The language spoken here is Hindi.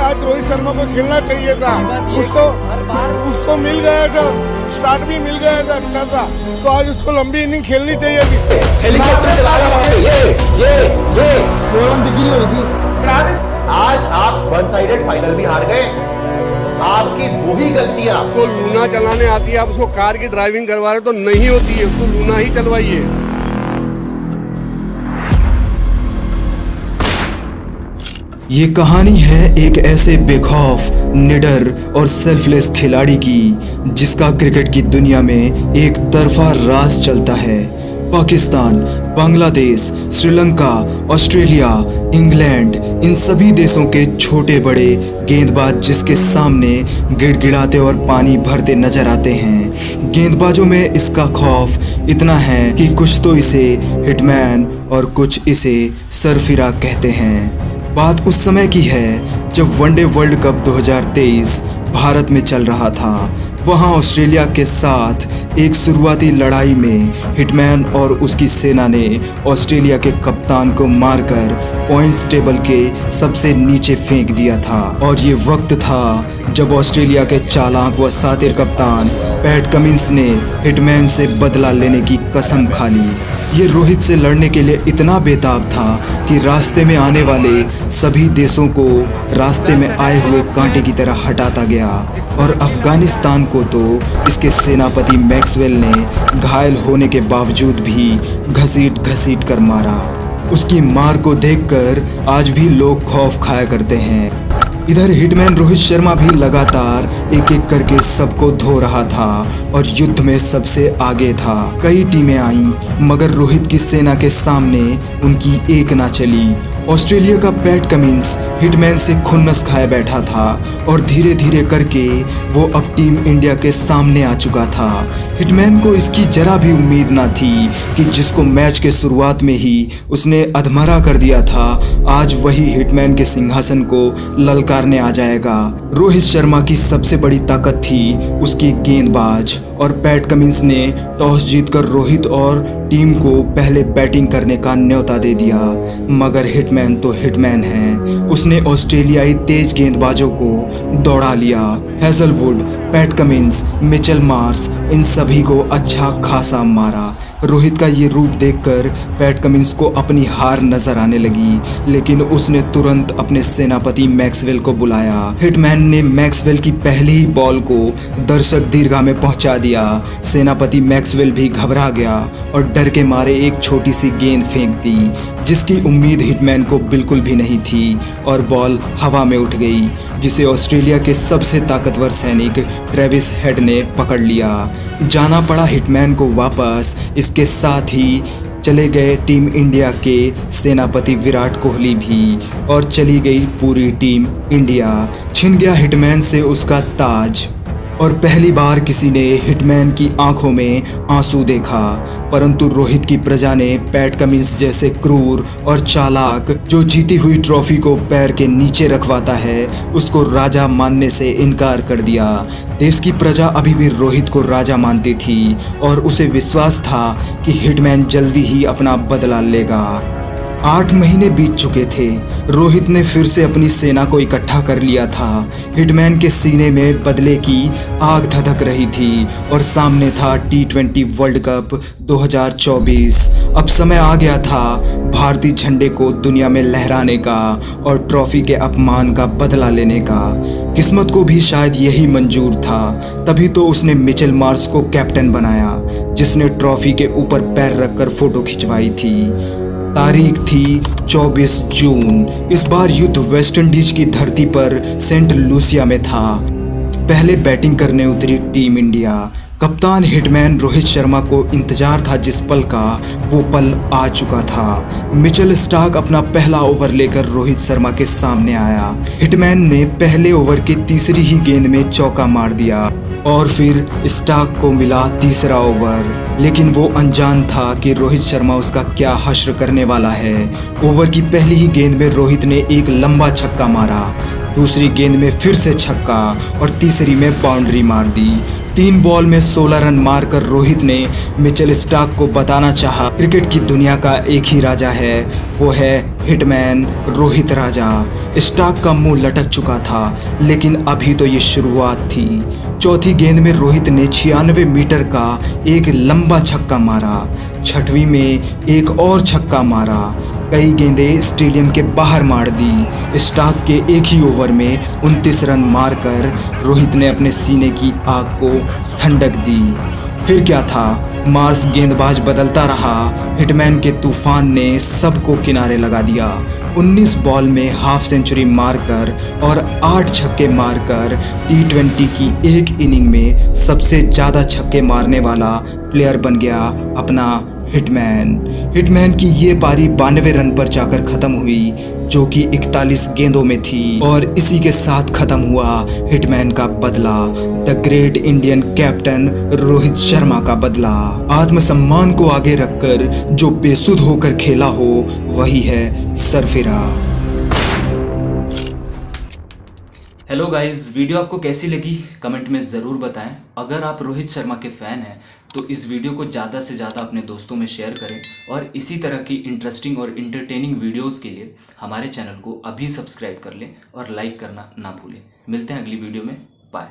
आज रोहित शर्मा को खेलना चाहिए था। उसको मिल गया था, स्टार्ट भी मिल गया था अच्छा सा, तो आज उसको लंबी इनिंग खेलनी चाहिए थी। हेलीकॉप्टर चला रहा है, ये स्लोवन बिक्री हो रही थी। आज आप वन साइडेड फाइनल भी हार गए। आपकी वही गलतियां। आपको लूना चलाने आती है, आप उसको कार की ड्राइविंग करवा रहे तो नहीं होती है, उसको लूना ही चलवाइए। ये कहानी है एक ऐसे बेखौफ, निडर और सेल्फलेस खिलाड़ी की जिसका क्रिकेट की दुनिया में एक तरफा राज चलता है। पाकिस्तान, बांग्लादेश, श्रीलंका, ऑस्ट्रेलिया, इंग्लैंड, इन सभी देशों के छोटे बड़े गेंदबाज जिसके सामने गिड़गिड़ाते और पानी भरते नजर आते हैं। गेंदबाजों में इसका खौफ इतना है कि कुछ तो इसे हिटमैन और कुछ इसे सरफिरा कहते हैं। बात उस समय की है जब वनडे वर्ल्ड कप 2023 भारत में चल रहा था। वहां ऑस्ट्रेलिया के साथ एक शुरुआती लड़ाई में हिटमैन और उसकी सेना ने ऑस्ट्रेलिया के कप्तान को मारकर पॉइंट्स टेबल के सबसे नीचे फेंक दिया था। और ये वक्त था जब ऑस्ट्रेलिया के चालाक व सातिर कप्तान पैट कमिंस ने हिटमैन से बदला लेने की कसम खा ली। ये रोहित से लड़ने के लिए इतना बेताब था कि रास्ते में आने वाले सभी देशों को रास्ते में आए हुए कांटे की तरह हटाता गया। और अफगानिस्तान को तो इसके सेनापति मैक्सवेल ने घायल होने के बावजूद भी घसीट घसीट कर मारा। उसकी मार को देखकर आज भी लोग खौफ खाया करते हैं। इधर हिटमैन रोहित शर्मा भी लगातार एक एक करके सबको धो रहा था और युद्ध में सबसे आगे था। कई टीमें आईं मगर रोहित की सेना के सामने उनकी एक ना चली। ऑस्ट्रेलिया का पैट कमिंस हिटमैन से खुन्नस खाए बैठा था और धीरे धीरे करके वो अब टीम इंडिया के सामने आ चुका था। हिटमैन को इसकी जरा भी उम्मीद ना थी कि जिसको मैच के शुरुआत में ही उसने अधमरा कर दिया था, आज वही हिटमैन के सिंहासन को ललकारने आ जाएगा। रोहित शर्मा की सबसे बड़ी ताकत थी उसकी गेंदबाज और पैट कमिंस ने टॉस जीतकर रोहित और टीम को पहले बैटिंग करने का न्योता दे दिया। मगर हिटमैन तो हिटमैन है, उसने ऑस्ट्रेलियाई तेज गेंदबाजों को दौड़ा लिया। Hazlewood, Pat Cummins, Mitchell Marsh, इन सभी को अच्छा खासा मारा। रोहित का ये रूप देखकर पैट कमिंस को अपनी हार नजर आने लगी, लेकिन उसने तुरंत अपने सेनापति मैक्सवेल को बुलाया। हिटमैन ने मैक्सवेल की पहली ही बॉल को दर्शक दीर्घा में पहुंचा दिया। सेनापति मैक्सवेल भी घबरा गया और डर के मारे एक छोटी सी गेंद फेंक दी जिसकी उम्मीद हिटमैन को बिल्कुल भी नहीं थी और बॉल हवा में उठ गई, जिसे ऑस्ट्रेलिया के सबसे ताकतवर सैनिक ट्रेविस हेड ने पकड़ लिया। जाना पड़ा हिटमैन को वापस। इसके साथ ही चले गए टीम इंडिया के सेनापति विराट कोहली भी और चली गई पूरी टीम इंडिया। छिन गया हिटमैन से उसका ताज और पहली बार किसी ने हिटमैन की आंखों में आंसू देखा। परंतु रोहित की प्रजा ने पैट कमिंस जैसे क्रूर और चालाक जो जीती हुई ट्रॉफी को पैर के नीचे रखवाता है, उसको राजा मानने से इनकार कर दिया। देश की प्रजा अभी भी रोहित को राजा मानती थी और उसे विश्वास था कि हिटमैन जल्दी ही अपना बदला लेगा। 8 महीने बीत चुके थे। रोहित ने फिर से अपनी सेना को इकट्ठा कर लिया था। हिटमैन के सीने में बदले की आग धधक रही थी और सामने था T20 वर्ल्ड कप 2024। अब समय आ गया था भारतीय झंडे को दुनिया में लहराने का और ट्रॉफी के अपमान का बदला लेने का। किस्मत को भी शायद यही मंजूर था, तभी तो उसने मिचेल मार्श को कैप्टन बनाया, जिसने ट्रॉफी के ऊपर पैर रखकर फोटो खिंचवाई थी। तारीख थी 24 जून। इस बार युद्ध वेस्ट इंडीज की धरती पर सेंट लूसिया में था। पहले बैटिंग करने उतरी टीम इंडिया। कप्तान हिटमैन रोहित शर्मा को इंतजार था जिस पल का, वो पल आ चुका था। मिचेल स्टार्क अपना पहला ओवर लेकर रोहित शर्मा के सामने आया। हिटमैन ने पहले ओवर की तीसरी ही गेंद में चौका मार दिया और फिर स्टार्क को मिला तीसरा ओवर, लेकिन वो अनजान था कि रोहित शर्मा उसका क्या हश्र करने वाला है। ओवर की पहली ही गेंद में रोहित ने एक लंबा छक्का मारा, दूसरी गेंद में फिर से छक्का और तीसरी में बाउंड्री मार दी। 3 बॉल में 16 रन मारकर रोहित ने मिचेल स्टार्क को बताना चाहा, क्रिकेट की दुनिया का एक ही राजा है, वो है हिटमैन रोहित राजा। स्टार्क का मुंह लटक चुका था, लेकिन अभी तो ये शुरुआत थी। चौथी गेंद में रोहित ने 96 मीटर का एक लंबा छक्का मारा। छठवीं में एक और छक्का मारा। कई गेंदें स्टेडियम के बाहर मार दी। स्टार्क के एक ही ओवर में 29 रन मारकर रोहित ने अपने सीने की आग को ठंडक दी। फिर क्या था, मार्स गेंदबाज बदलता रहा। हिटमैन के तूफान ने सबको किनारे लगा दिया। 19 बॉल में हाफ सेंचुरी मारकर और 8 छक्के मारकर T20 की एक इनिंग में सबसे ज़्यादा छक्के मारने वाला प्लेयर बन गया अपना हिटमैन की ये पारी 92 रन पर जाकर खत्म हुई, जो कि 41 गेंदों में थी। और इसी के साथ खत्म हुआ हिटमैन का बदला, the great Indian captain Rohit Sharma का बदला। आत्मसम्मान को आगे रखकर जो बेसुध होकर खेला हो, वही है सरफिरा। हेलो गाइस, वीडियो आपको कैसी लगी कमेंट में ज़रूर बताएं। अगर आप रोहित शर्मा के फ़ैन हैं तो इस वीडियो को ज़्यादा से ज़्यादा अपने दोस्तों में शेयर करें, और इसी तरह की इंटरेस्टिंग और इंटरटेनिंग वीडियोस के लिए हमारे चैनल को अभी सब्सक्राइब कर लें और लाइक करना ना भूलें। मिलते हैं अगली वीडियो में। बाय।